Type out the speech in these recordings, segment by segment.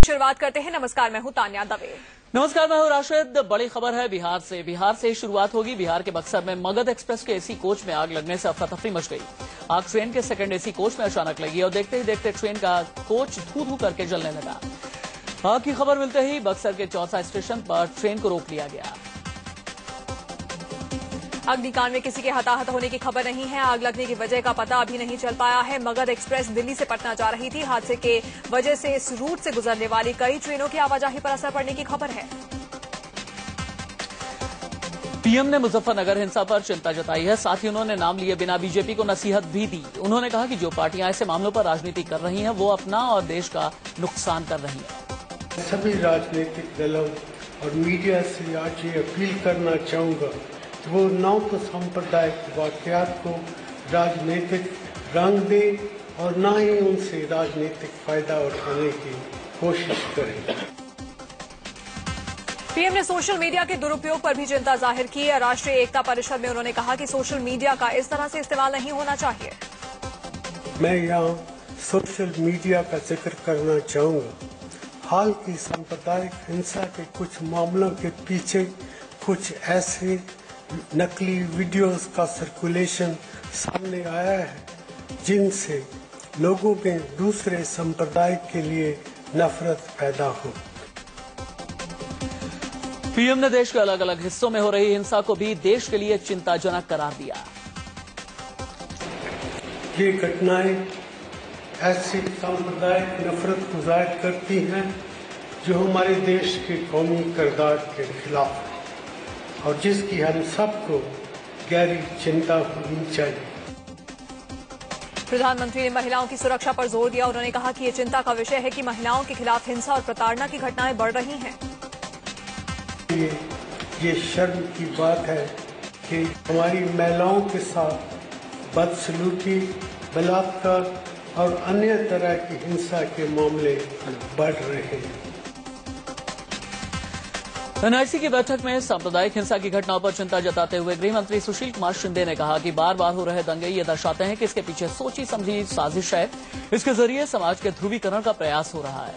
शुरुआत करते हैं। नमस्कार, मैं हूं तान्या दवे। नमस्कार, मैं हूं राशिद। बड़ी खबर है बिहार से शुरुआत होगी। बिहार के बक्सर में मगध एक्सप्रेस के एसी कोच में आग लगने से अफरा तफरी मच गई। आग ट्रेन के सेकंड एसी कोच में अचानक लगी और देखते ही देखते ट्रेन का कोच धू धू करके जलने लगा। आग की खबर मिलते ही बक्सर के चौसा स्टेशन पर ट्रेन को रोक लिया गया। अग्निकांड में किसी के हताहत होने की खबर नहीं है। आग लगने की वजह का पता अभी नहीं चल पाया है। मगध एक्सप्रेस दिल्ली से पटना जा रही थी। हादसे के वजह से इस रूट से गुजरने वाली कई ट्रेनों की आवाजाही पर असर पड़ने की खबर है। पीएम ने मुजफ्फरनगर हिंसा पर चिंता जताई है। साथ ही उन्होंने नाम लिए बिना बीजेपी को नसीहत भी दी। उन्होंने कहा कि जो पार्टियां ऐसे मामलों पर राजनीति कर रही हैं वो अपना और देश का नुकसान कर रही हैं। सभी राजनीतिक दलों और मीडिया से आज ये अपील करना चाहूंगा, वो न तो सांप्रदायिक वाकयात को राजनीतिक रंग दे और न ही उनसे राजनीतिक फायदा उठाने की कोशिश करें। पीएम ने सोशल मीडिया के दुरुपयोग पर भी चिंता जाहिर की है। राष्ट्रीय एकता परिषद में उन्होंने कहा कि सोशल मीडिया का इस तरह से इस्तेमाल नहीं होना चाहिए। मैं यहाँ सोशल मीडिया का जिक्र करना चाहूँगा। हाल की सांप्रदायिक हिंसा के कुछ मामलों के पीछे कुछ ऐसे नकली वीडियोस का सर्कुलेशन सामने आया है जिनसे लोगों में दूसरे संप्रदाय के लिए नफरत पैदा हो। पीएम ने देश के अलग अलग हिस्सों में हो रही हिंसा को भी देश के लिए चिंताजनक करार दिया। ये घटनाएं ऐसी सांप्रदायिक नफरत को जाहिर करती हैं जो हमारे देश के कौमी किरदार के खिलाफ है और जिसकी हम सबको गहरी चिंता होनी चाहिए। प्रधानमंत्री ने महिलाओं की सुरक्षा पर जोर दिया। उन्होंने कहा कि ये चिंता का विषय है कि महिलाओं के खिलाफ हिंसा और प्रताड़ना की घटनाएं बढ़ रही हैं। ये शर्म की बात है कि हमारी महिलाओं के साथ बदसलूकी, बलात्कार और अन्य तरह की हिंसा के मामले बढ़ रहे हैं। एनआईसी की बैठक में सांप्रदायिक हिंसा की घटनाओं पर चिंता जताते हुए गृह मंत्री सुशील कुमार शिंदे ने कहा कि बार बार हो रहे दंगे ये दर्शाते हैं कि इसके पीछे सोची समझी साजिश है। इसके जरिए समाज के ध्रुवीकरण का प्रयास हो रहा है।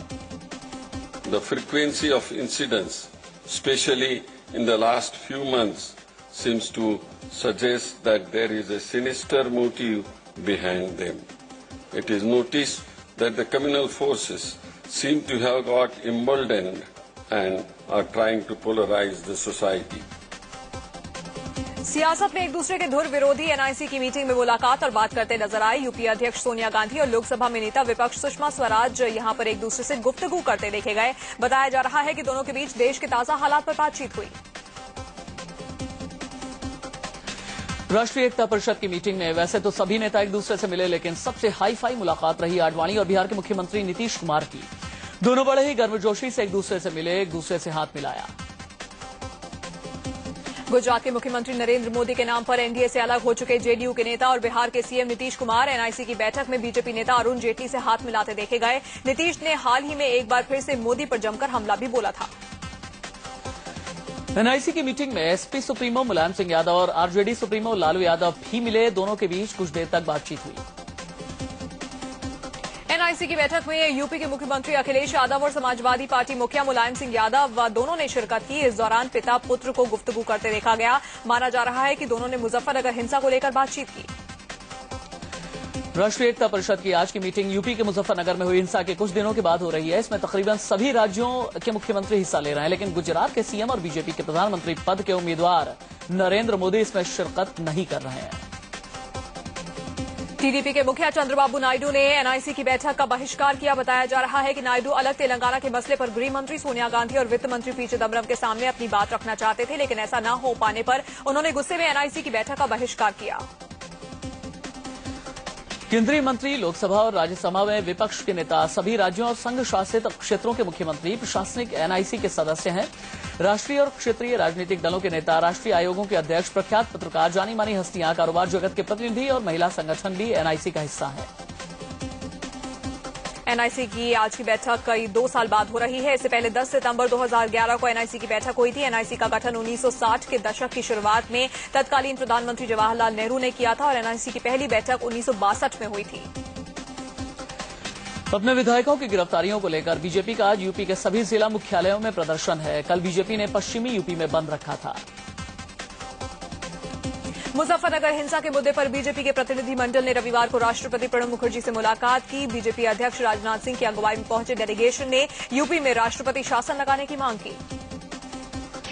The frequency of incidents, especially in the last few months, seems to suggest that there is a sinister motive behind them. It is noticed that the communal forces seem to have got emboldened and are trying to polarize the society. सियासत में एक दूसरे के धुर विरोधी NIC की meeting में मुलाकात और बात करते नजर आए। यूपीए अध्यक्ष सोनिया गांधी और लोकसभा में नेता विपक्ष सुषमा स्वराज यहां पर एक दूसरे से गुफ्तगू करते देखे गए। बताया जा रहा है कि दोनों के बीच देश के ताजा हालात पर बातचीत हुई। राष्ट्रीय एकता परिषद की मीटिंग में वैसे तो सभी नेता एक दूसरे से मिले, लेकिन सबसे हाई फाई मुलाकात रही आडवाणी और बिहार के मुख्यमंत्री नीतीश कुमार की। दोनों बड़े ही गर्मजोशी से एक दूसरे से मिले, एक दूसरे से हाथ मिलाया। गुजरात के मुख्यमंत्री नरेंद्र मोदी के नाम पर एनडीए से अलग हो चुके जेडीयू के नेता और बिहार के सीएम नीतीश कुमार एनआईसी की बैठक में बीजेपी नेता अरुण जेटली से हाथ मिलाते देखे गए। नीतीश ने हाल ही में एक बार फिर से मोदी पर जमकर हमला भी बोला था। एनआईसी की मीटिंग में एसपी सुप्रीमो मुलायम सिंह यादव और आरजेडी सुप्रीमो लालू यादव भी मिले। दोनों के बीच कुछ देर तक बातचीत हुई। एनआईसी की बैठक में यूपी के मुख्यमंत्री अखिलेश यादव और समाजवादी पार्टी मुखिया मुलायम सिंह यादव दोनों ने शिरकत की। इस दौरान पिता पुत्र को गुफ्तगू करते देखा गया। माना जा रहा है कि दोनों ने मुजफ्फरनगर हिंसा को लेकर बातचीत की। राष्ट्रीय एकता परिषद की आज की मीटिंग यूपी के मुजफ्फरनगर में हुई हिंसा के कुछ दिनों के बाद हो रही है। इसमें तकरीबन सभी राज्यों के मुख्यमंत्री हिस्सा ले रहे हैं, लेकिन गुजरात के सीएम और बीजेपी के प्रधानमंत्री पद के उम्मीदवार नरेंद्र मोदी इसमें शिरकत नहीं कर रहे हैं। टीडीपी के मुखिया चंद्रबाबू नायडू ने एनआईसी की बैठक का बहिष्कार किया। बताया जा रहा है कि नायडू अलग तेलंगाना के मसले पर गृह मंत्री सोनिया गांधी और वित्त मंत्री पी चिदम्बरम के सामने अपनी बात रखना चाहते थे, लेकिन ऐसा न हो पाने पर उन्होंने गुस्से में एनआईसी की बैठक का बहिष्कार किया। केंद्रीय मंत्री, लोकसभा और राज्यसभा में विपक्ष के नेता, सभी राज्यों और संघ शासित क्षेत्रों के मुख्यमंत्री प्रशासनिक एनआईसी के सदस्य हैं। राष्ट्रीय और क्षेत्रीय राजनीतिक दलों के नेता, राष्ट्रीय आयोगों के अध्यक्ष, प्रख्यात पत्रकार, जानी मानी हस्तियां, कारोबार जगत के प्रतिनिधि और महिला संगठन भी एनआईसी का हिस्सा हैं। एनआईसी की आज की बैठक करीब 2 साल बाद हो रही है। इससे पहले 10 सितंबर 2011 को एनआईसी की बैठक हुई थी। एनआईसी का गठन 1960 के दशक की शुरुआत में तत्कालीन प्रधानमंत्री जवाहरलाल नेहरू ने किया था और एनआईसी की पहली बैठक 1962 में हुई थी। अपने विधायकों की गिरफ्तारियों को लेकर बीजेपी का आज यूपी के सभी जिला मुख्यालयों में प्रदर्शन है। कल बीजेपी ने पश्चिमी यूपी में बंद रखा था। मुजफ्फरनगर हिंसा के मुद्दे पर बीजेपी के प्रतिनिधिमंडल ने रविवार को राष्ट्रपति प्रणब मुखर्जी से मुलाकात की। बीजेपी अध्यक्ष राजनाथ सिंह की अगुवाई में पहुंचे डेलीगेशन ने यूपी में राष्ट्रपति शासन लगाने की मांग की।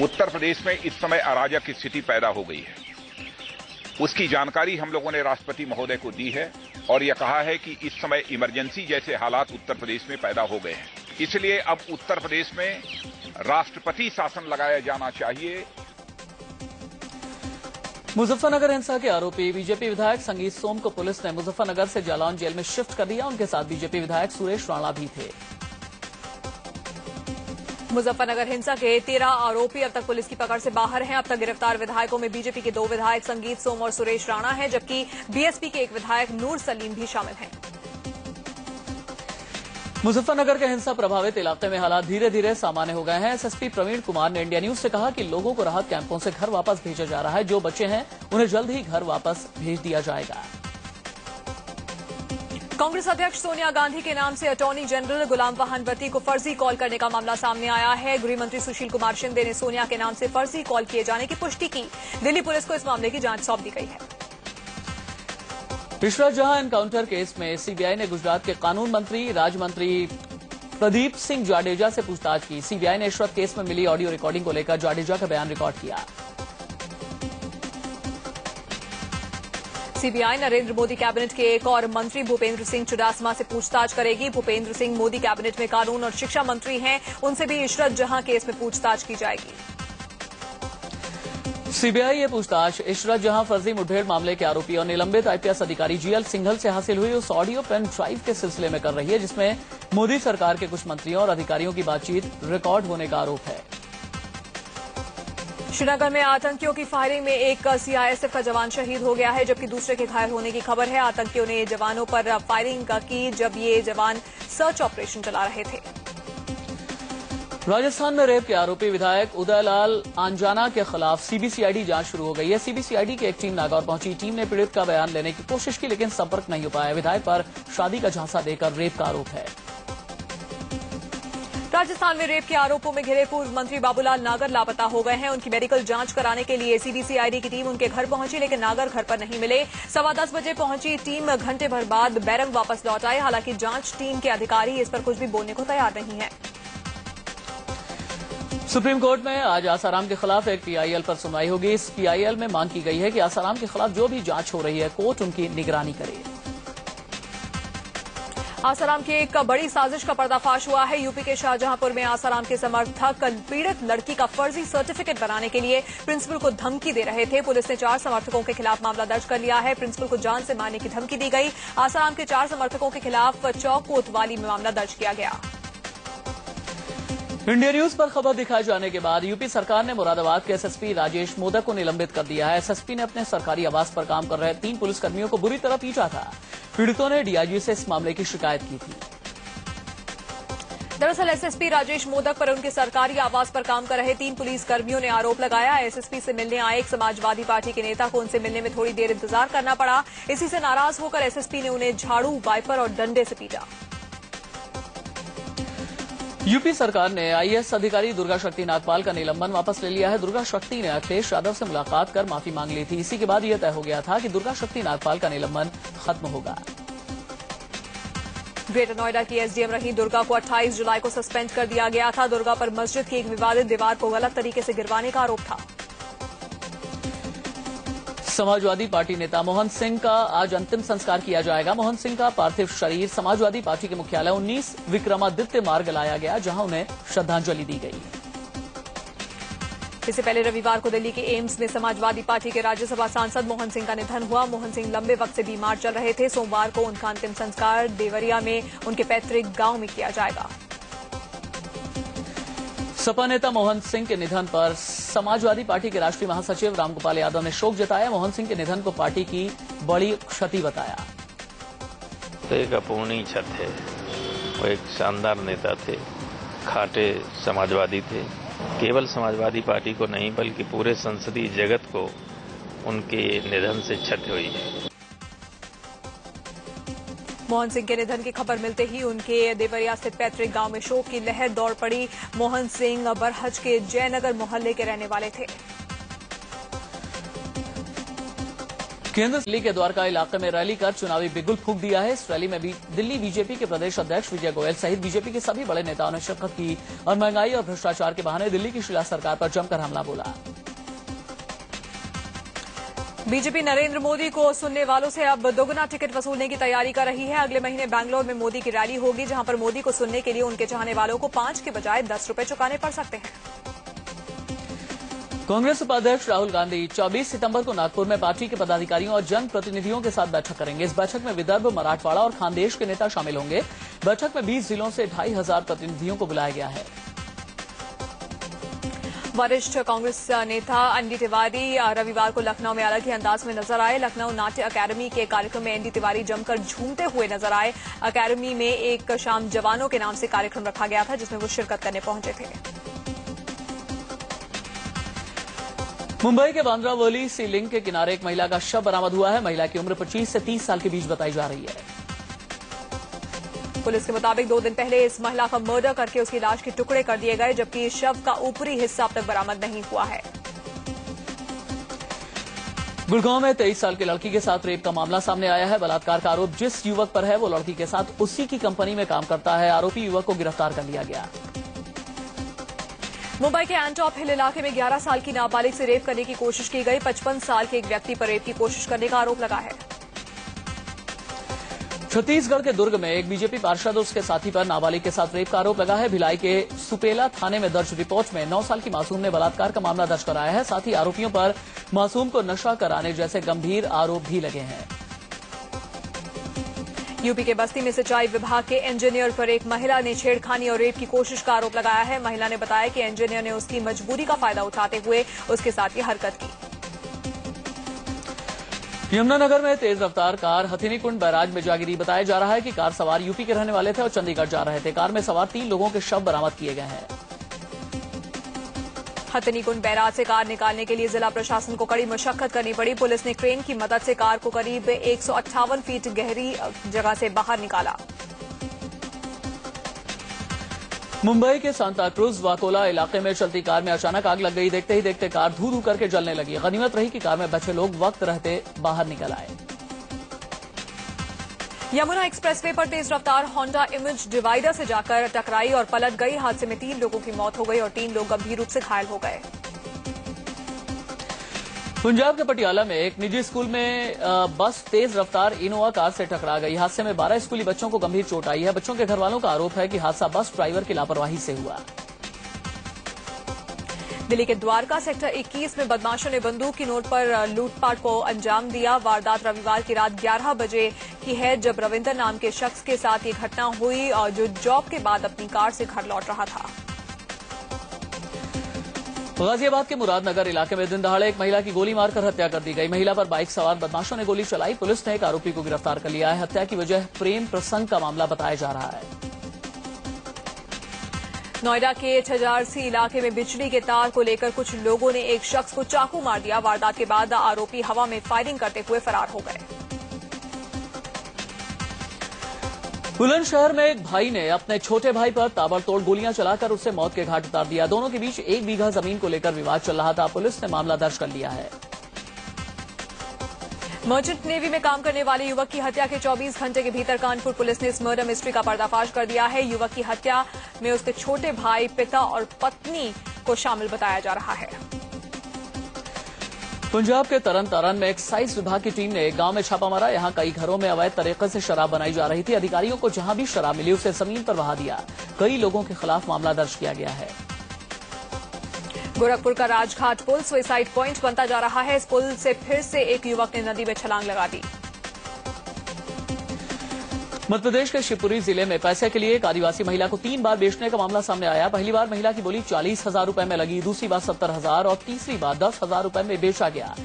उत्तर प्रदेश में इस समय अराजक की स्थिति पैदा हो गई है। उसकी जानकारी हम लोगों ने राष्ट्रपति महोदय को दी है और यह कहा है कि इस समय इमरजेंसी जैसे हालात उत्तर प्रदेश में पैदा हो गए हैं, इसलिए अब उत्तर प्रदेश में राष्ट्रपति शासन लगाया जाना चाहिए। मुजफ्फरनगर हिंसा के आरोपी बीजेपी विधायक संगीत सोम को पुलिस ने मुजफ्फरनगर से जालौन जेल में शिफ्ट कर दिया। उनके साथ बीजेपी विधायक सुरेश राणा भी थे। मुजफ्फरनगर हिंसा के 13 आरोपी अब तक पुलिस की पकड़ से बाहर हैं। अब तक गिरफ्तार विधायकों में बीजेपी के 2 विधायक संगीत सोम और सुरेश राणा हैं, जबकि बीएसपी के 1 विधायक नूर सलीम भी शामिल हैं। मुजफ्फरनगर के हिंसा प्रभावित इलाके में हालात धीरे धीरे सामान्य हो गए हैं। एसएसपी प्रवीण कुमार ने इंडिया न्यूज से कहा कि लोगों को राहत कैंपों से घर वापस भेजा जा रहा है। जो बचे हैं उन्हें जल्द ही घर वापस भेज दिया जाएगा। कांग्रेस अध्यक्ष सोनिया गांधी के नाम से अटॉर्नी जनरल गुलाम वहानवती को फर्जी कॉल करने का मामला सामने आया है। गृह मंत्री सुशील कुमार शिंदे ने सोनिया के नाम से फर्जी कॉल किए जाने की पुष्टि की। दिल्ली पुलिस को इस मामले की जांच सौंप दी गई है। इशरत जहां एनकाउंटर केस में सीबीआई ने गुजरात के कानून मंत्री राज्य मंत्री प्रदीप सिंह जाडेजा से पूछताछ की। सीबीआई ने इशरत केस में मिली ऑडियो रिकॉर्डिंग को लेकर जाडेजा का बयान रिकॉर्ड किया। सीबीआई नरेंद्र मोदी कैबिनेट के एक और मंत्री भूपेंद्र सिंह चुडासमा से पूछताछ करेगी। भूपेंद्र सिंह मोदी कैबिनेट में कानून और शिक्षा मंत्री हैं, उनसे भी इशरत जहां केस में पूछताछ की जाएगी। सीबीआई ये पूछताछ इशरत जहां फर्जी मुठभेड़ मामले के आरोपी और निलंबित आईपीएस अधिकारी जीएल सिंघल से हासिल हुई उस ऑडियो पेन ड्राइव के सिलसिले में कर रही है, जिसमें मोदी सरकार के कुछ मंत्रियों और अधिकारियों की बातचीत रिकॉर्ड होने का आरोप है। श्रीनगर में आतंकियों की फायरिंग में एक सीआईएसएफ का जवान शहीद हो गया है, जबकि दूसरे के घायल होने की खबर है। आतंकियों ने जवानों पर फायरिंग की जब ये जवान सर्च ऑपरेशन चला रहे थे। राजस्थान में रेप के आरोपी विधायक उदयलाल आंजाना के खिलाफ सीबीसीआईडी जांच शुरू हो गई है। सीबीसीआईडी की एक टीम नागौर पहुंची। टीम ने पीड़ित का बयान लेने की कोशिश की, लेकिन संपर्क नहीं हो पाया। विधायक पर शादी का झांसा देकर रेप का आरोप है। राजस्थान में रेप के आरोपों में घिरे पूर्व मंत्री बाबूलाल नागर लापता हो गए हैं। उनकी मेडिकल जांच कराने के लिए सीबीसीआईडी की टीम उनके घर पहुंची, लेकिन नागर घर पर नहीं मिले। 10:15 बजे पहुंची टीम घंटे भर बाद बैरंग वापस लौट आए। हालांकि जांच टीम के अधिकारी इस पर कुछ भी बोलने को तैयार नहीं है। सुप्रीम कोर्ट में आज आसाराम के खिलाफ एक पीआईएल पर सुनवाई होगी। इस पीआईएल में मांग की गई है कि आसाराम के खिलाफ जो भी जांच हो रही है कोर्ट उनकी निगरानी करे। आसाराम की एक बड़ी साजिश का पर्दाफाश हुआ है। यूपी के शाहजहांपुर में आसाराम के समर्थक पीड़ित लड़की का फर्जी सर्टिफिकेट बनाने के लिए प्रिंसिपल को धमकी दे रहे थे। पुलिस ने 4 समर्थकों के खिलाफ मामला दर्ज कर लिया है। प्रिंसिपल को जान से मारने की धमकी दी गई। आसाराम के 4 समर्थकों के खिलाफ चौक कोतवाली में मामला दर्ज किया गया। इंडिया न्यूज पर खबर दिखाए जाने के बाद यूपी सरकार ने मुरादाबाद के एसएसपी राजेश मोदक को निलंबित कर दिया है। एसएसपी ने अपने सरकारी आवास पर काम कर रहे 3 पुलिसकर्मियों को बुरी तरह पीटा था। पीड़ितों ने डीआईजी से इस मामले की शिकायत की थी। दरअसल एसएसपी राजेश मोदक पर उनके सरकारी आवास पर काम कर रहे 3 पुलिसकर्मियों ने आरोप लगाया। एसएसपी से मिलने आए एक समाजवादी पार्टी के नेता को उनसे मिलने में थोड़ी देर इंतजार करना पड़ा। इसी से नाराज होकर एसएसपी ने उन्हें झाड़ू, वाइपर और डंडे से पीटा। यूपी सरकार ने आईएएस अधिकारी दुर्गा शक्ति नागपाल का निलंबन वापस ले लिया है। दुर्गा शक्ति ने अखिलेश यादव से मुलाकात कर माफी मांग ली थी। इसी के बाद यह तय हो गया था कि दुर्गा शक्ति नागपाल का निलंबन खत्म होगा। ग्रेटर नोएडा की एसडीएम रही दुर्गा को 28 जुलाई को सस्पेंड कर दिया गया था। दुर्गा पर मस्जिद की एक विवादित दीवार को गलत तरीके से गिरवाने का आरोप था। समाजवादी पार्टी नेता मोहन सिंह का आज अंतिम संस्कार किया जाएगा। मोहन सिंह का पार्थिव शरीर समाजवादी पार्टी के मुख्यालय 19 विक्रमादित्य मार्ग लाया गया, जहां उन्हें श्रद्धांजलि दी गई। इससे पहले रविवार को दिल्ली के एम्स में समाजवादी पार्टी के राज्यसभा सांसद मोहन सिंह का निधन हुआ। मोहन सिंह लंबे वक्त से बीमार चल रहे थे। सोमवार को उनका अंतिम संस्कार देवरिया में उनके पैतृक गांव में किया जाएगा। सपा नेता मोहन सिंह के निधन पर समाजवादी पार्टी के राष्ट्रीय महासचिव रामगोपाल यादव ने शोक जताया। मोहन सिंह के निधन को पार्टी की बड़ी क्षति बताया। एक अपूर्णीय क्षत है। वो एक शानदार नेता थे, खाटे समाजवादी थे। केवल समाजवादी पार्टी को नहीं बल्कि पूरे संसदीय जगत को उनके निधन से क्षति हुई है। मोहन सिंह के निधन की खबर मिलते ही उनके देवरिया स्थित पैतृक गांव में शोक की लहर दौड़ पड़ी। मोहन सिंह बरहज के जयनगर मोहल्ले के रहने वाले थे। केंद्र दिल्ली के द्वारका इलाके में रैली कर चुनावी बिगुल फूंक दिया है। इस रैली में भी दिल्ली बीजेपी के प्रदेश अध्यक्ष विजय गोयल सहित बीजेपी के सभी बड़े नेताओं ने शिरकत की और महंगाई और भ्रष्टाचार के बहाने दिल्ली की शिला सरकार पर जमकर हमला बोला। बीजेपी नरेंद्र मोदी को सुनने वालों से अब दोगुना टिकट वसूलने की तैयारी कर रही है। अगले महीने बैंगलोर में मोदी की रैली होगी, जहां पर मोदी को सुनने के लिए उनके चाहने वालों को 5 के बजाय 10 रुपए चुकाने पड़ सकते हैं। कांग्रेस उपाध्यक्ष राहुल गांधी 24 सितंबर को नागपुर में पार्टी के पदाधिकारियों और जनप्रतिनिधियों के साथ बैठक करेंगे। इस बैठक में विदर्भ, मराठवाड़ा और खानदेश के नेता शामिल होंगे। बैठक में 20 जिलों से 2500 प्रतिनिधियों को बुलाया गया है। वरिष्ठ कांग्रेस नेता एनडी तिवारी रविवार को लखनऊ में अलग ही अंदाज में नजर आए। लखनऊ नाट्य अकादमी के कार्यक्रम में एनडी तिवारी जमकर झूमते हुए नजर आए। अकादमी में एक शाम जवानों के नाम से कार्यक्रम रखा गया था, जिसमें वो शिरकत करने पहुंचे थे। मुंबई के बांद्रावली सी लिंक के किनारे एक महिला का शव बरामद हुआ है। महिला की उम्र 25 से 30 साल के बीच बताई जा रही है। पुलिस के मुताबिक 2 दिन पहले इस महिला का मर्डर करके उसकी लाश के टुकड़े कर दिए गए, जबकि इस शव का ऊपरी हिस्सा अब तक बरामद नहीं हुआ है। गुड़गांव में 23 साल की लड़की के साथ रेप का मामला सामने आया है। बलात्कार का आरोप जिस युवक पर है वो लड़की के साथ उसी की कंपनी में काम करता है। आरोपी युवक को गिरफ्तार कर लिया गया। मुंबई के एंटॉप हिल इलाके में 11 साल की नाबालिग से रेप करने की कोशिश की गई। 55 साल के एक व्यक्ति पर रेप की कोशिश करने का आरोप लगा है। छत्तीसगढ़ के दुर्ग में एक बीजेपी पार्षद और उसके साथी पर नाबालिग के साथ रेप का आरोप लगा है। भिलाई के सुपेला थाने में दर्ज रिपोर्ट में 9 साल की मासूम ने बलात्कार का मामला दर्ज कराया है। साथ ही आरोपियों पर मासूम को नशा कराने जैसे गंभीर आरोप भी लगे हैं। यूपी के बस्ती में सिंचाई विभाग के इंजीनियर पर एक महिला ने छेड़खानी और रेप की कोशिश का आरोप लगाया है। महिला ने बताया कि इंजीनियर ने उसकी मजबूरी का फायदा उठाते हुए उसके साथ ये हरकत की। यमुनानगर में तेज रफ्तार कार हथिनीकुंड बैराज में जा गिरी। बताया जा रहा है कि कार सवार यूपी के रहने वाले थे और चंडीगढ़ जा रहे थे। कार में सवार 3 लोगों के शव बरामद किए गए हैं। हथिनीकुंड बैराज से कार निकालने के लिए जिला प्रशासन को कड़ी मशक्कत करनी पड़ी। पुलिस ने क्रेन की मदद से कार को करीब 158 फीट गहरी जगह से बाहर निकाला। मुंबई के सांता क्रूज वाकोला इलाके में चलती कार में अचानक आग लग गई। देखते ही देखते कार धू धू करके जलने लगी। गनीमत रही कि कार में बचे लोग वक्त रहते बाहर निकल आए। यमुना एक्सप्रेसवे पर तेज रफ्तार होंडा इमेज डिवाइडर से जाकर टकराई और पलट गई। हादसे में 3 लोगों की मौत हो गई और 3 लोग गंभीर रूप से घायल हो गए। पंजाब के पटियाला में एक निजी स्कूल में बस तेज रफ्तार इनोवा कार से टकरा गई। हादसे में 12 स्कूली बच्चों को गंभीर चोट आई है। बच्चों के घरवालों का आरोप है कि हादसा बस ड्राइवर की लापरवाही से हुआ। दिल्ली के द्वारका सेक्टर 21 में बदमाशों ने बंदूक की नोट पर लूटपाट को अंजाम दिया। वारदात रविवार की रात 11 बजे की है, जब रविंदर नाम के शख्स के साथ ये घटना हुई और जो जॉब के बाद अपनी कार से घर लौट रहा था। गाजियाबाद के मुरादनगर इलाके में दिन दहाड़े एक महिला की गोली मारकर हत्या कर दी गई। महिला पर बाइक सवार बदमाशों ने गोली चलाई। पुलिस ने एक आरोपी को गिरफ्तार कर लिया है। हत्या की वजह प्रेम प्रसंग का मामला बताया जा रहा है। नोएडा के छजारसी इलाके में बिजली के तार को लेकर कुछ लोगों ने एक शख्स को चाकू मार दिया। वारदात के बाद आरोपी हवा में फायरिंग करते हुए फरार हो गए। बुलंदशहर में एक भाई ने अपने छोटे भाई पर ताबड़तोड़ गोलियां चलाकर उससे मौत के घाट उतार दिया। दोनों के बीच 1 बीघा जमीन को लेकर विवाद चल रहा था। पुलिस ने मामला दर्ज कर लिया है। मर्चेंट नेवी में काम करने वाले युवक की हत्या के 24 घंटे के भीतर कानपुर पुलिस ने इस मर्डर मिस्ट्री का पर्दाफाश कर दिया है। युवक की हत्या में उसके छोटे भाई, पिता और पत्नी को शामिल बताया जा रहा है। पंजाब के तरन तारण में एक्साइज विभाग की टीम ने एक गांव में छापा मारा। यहां कई घरों में अवैध तरीके से शराब बनाई जा रही थी। अधिकारियों को जहां भी शराब मिली उसे जमीन पर बहा दिया। कई लोगों के खिलाफ मामला दर्ज किया गया है। गोरखपुर का राजघाट पुल सुसाइड पॉइंट बनता जा रहा है। इस पुल से फिर से एक युवक ने नदी में छलांग लगा दी। मध्यप्रदेश के शिवपुरी जिले में पैसे के लिए एक आदिवासी महिला को 3 बार बेचने का मामला सामने आया। पहली बार महिला की बोली 40,000 रुपए में लगी, दूसरी बार 70,000 और तीसरी बार 10,000 रुपए में बेचा गया।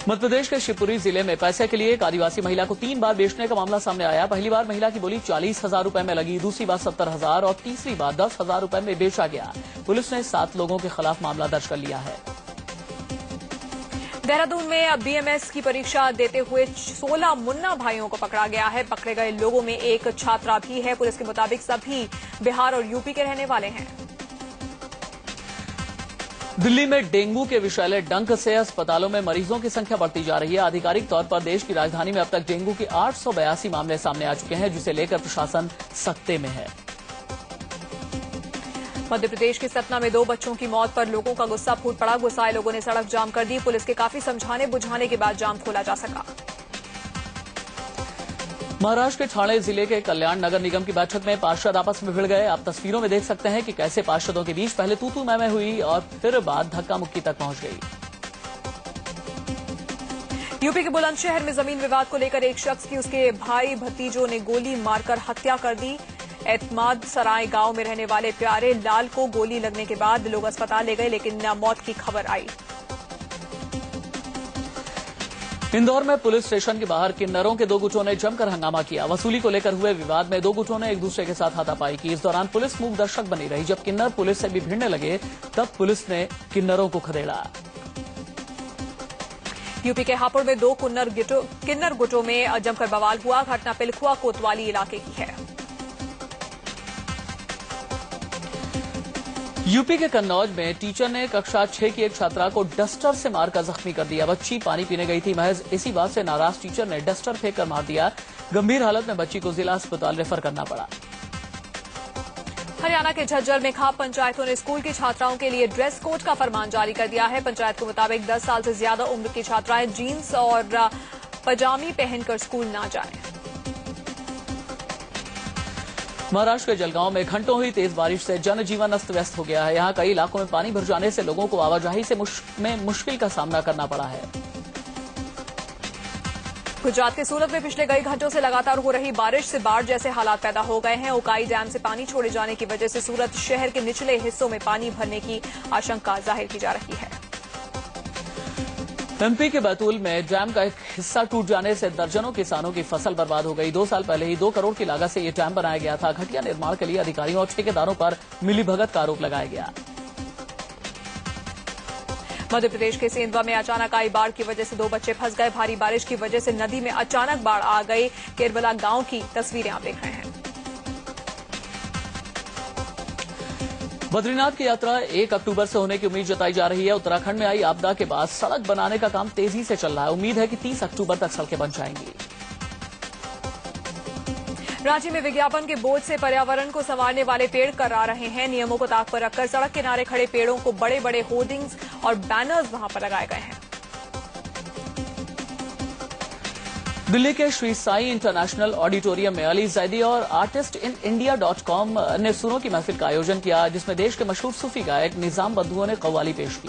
मध्यप्रदेश के शिवपुरी जिले में पैसे के लिए एक आदिवासी महिला को 3 बार बेचने का मामला सामने आया। पहली बार महिला की बोली 40,000 रुपए में लगी, दूसरी बार 70,000 और तीसरी बार 10,000 रुपए में बेचा गया। पुलिस ने 7 लोगों के खिलाफ मामला दर्ज कर लिया है। देहरादून में BMS की परीक्षा देते हुए 16 मुन्ना भाइयों को पकड़ा गया है। पकड़े गए लोगों में एक छात्रा भी है। पुलिस के मुताबिक सभी बिहार और यूपी के रहने वाले हैं। दिल्ली में डेंगू के विषैले डंक से अस्पतालों में मरीजों की संख्या बढ़ती जा रही है। आधिकारिक तौर पर देश की राजधानी में अब तक डेंगू के 882 मामले सामने आ चुके हैं, जिसे लेकर प्रशासन सख्ते में है। मध्य प्रदेश के सतना में 2 बच्चों की मौत पर लोगों का गुस्सा फूट पड़ा। गुस्साए लोगों ने सड़क जाम कर दी। पुलिस के काफी समझाने बुझाने के बाद जाम खोला जा सका। महाराष्ट्र के ठाणे जिले के कल्याण नगर निगम की बैठक में पार्षद आपस में भिड़ गए। आप तस्वीरों में देख सकते हैं कि कैसे पार्षदों के बीच पहले तू मैं हुई और फिर बाद धक्का मुक्की तक पहुंच गई। यूपी के बुलंदशहर में जमीन विवाद को लेकर एक शख्स की उसके भाई भतीजों ने गोली मारकर हत्या कर दी। एतमाद सराय गांव में रहने वाले प्यारे लाल को गोली लगने के बाद लोग अस्पताल ले गए, लेकिन मौत की खबर आई। इंदौर में पुलिस स्टेशन के बाहर किन्नरों के 2 गुटों ने जमकर हंगामा किया। वसूली को लेकर हुए विवाद में 2 गुटों ने एक दूसरे के साथ हाथापाई की। इस दौरान पुलिस मूक दर्शक बनी रही। जब किन्नर पुलिस से भी भिड़ने लगे तब पुलिस ने किन्नरों को खदेड़ा। यूपी के हापुड़ में 2 किन्नर गुटों में जमकर बवाल हुआ। घटना पिलखुआ कोतवाली इलाके की है। यूपी के कन्नौज में टीचर ने कक्षा 6 की एक छात्रा को डस्टर से मारकर जख्मी कर दिया। बच्ची पानी पीने गई थी। महज इसी बात से नाराज टीचर ने डस्टर फेंककर मार दिया। गंभीर हालत में बच्ची को जिला अस्पताल रेफर करना पड़ा। हरियाणा के झज्जर में खाप पंचायतों ने स्कूल की छात्राओं के लिए ड्रेस कोड का फरमान जारी कर दिया है। पंचायत के मुताबिक 10 साल से ज्यादा उम्र की छात्राएं जीन्स और पजामी पहनकर स्कूल न जाएं। महाराष्ट्र के जलगांव में घंटों हुई तेज बारिश से जनजीवन अस्त व्यस्त हो गया है। यहां कई इलाकों में पानी भर जाने से लोगों को आवाजाही से मुश्किल का सामना करना पड़ा है। गुजरात के सूरत में पिछले कई घंटों से लगातार हो रही बारिश से बाढ़ जैसे हालात पैदा हो गए हैं। उकाई डैम से पानी छोड़े जाने की वजह से सूरत शहर के निचले हिस्सों में पानी भरने की आशंका जाहिर की जा रही है। एमपी के बैतूल में डैम का एक हिस्सा टूट जाने से दर्जनों किसानों की फसल बर्बाद हो गई। 2 साल पहले ही 2 करोड़ की लागत से यह डैम बनाया गया था। घटिया निर्माण के लिए अधिकारियों और ठेकेदारों पर मिलीभगत का आरोप लगाया गया। मध्य प्रदेश के सेंधवा में अचानक आई बाढ़ की वजह से 2 बच्चे फंस गए। भारी बारिश की वजह से नदी में अचानक बाढ़ आ गई। केरबला गांव की तस्वीरें आप देख रहे हैं। बद्रीनाथ की यात्रा 1 अक्टूबर से होने की उम्मीद जताई जा रही है। उत्तराखंड में आई आपदा के बाद सड़क बनाने का काम तेजी से चल रहा है। उम्मीद है कि 30 अक्टूबर तक सड़कें बन जाएंगी। रांची में विज्ञापन के बोझ से पर्यावरण को संवारने वाले पेड़ करा रहे हैं। नियमों को ताक पर रखकर सड़क किनारे खड़े पेड़ों को बड़े बड़े होर्डिंग्स और बैनर्स वहां पर लगाए गए हैं। दिल्ली के श्री साई इंटरनेशनल ऑडिटोरियम में अली जैदी और artistinIndia.com ने सुरों की महफिल का आयोजन किया, जिसमें देश के मशहूर सूफी गायक निजाम बंधुओं ने कव्वाली पेश की।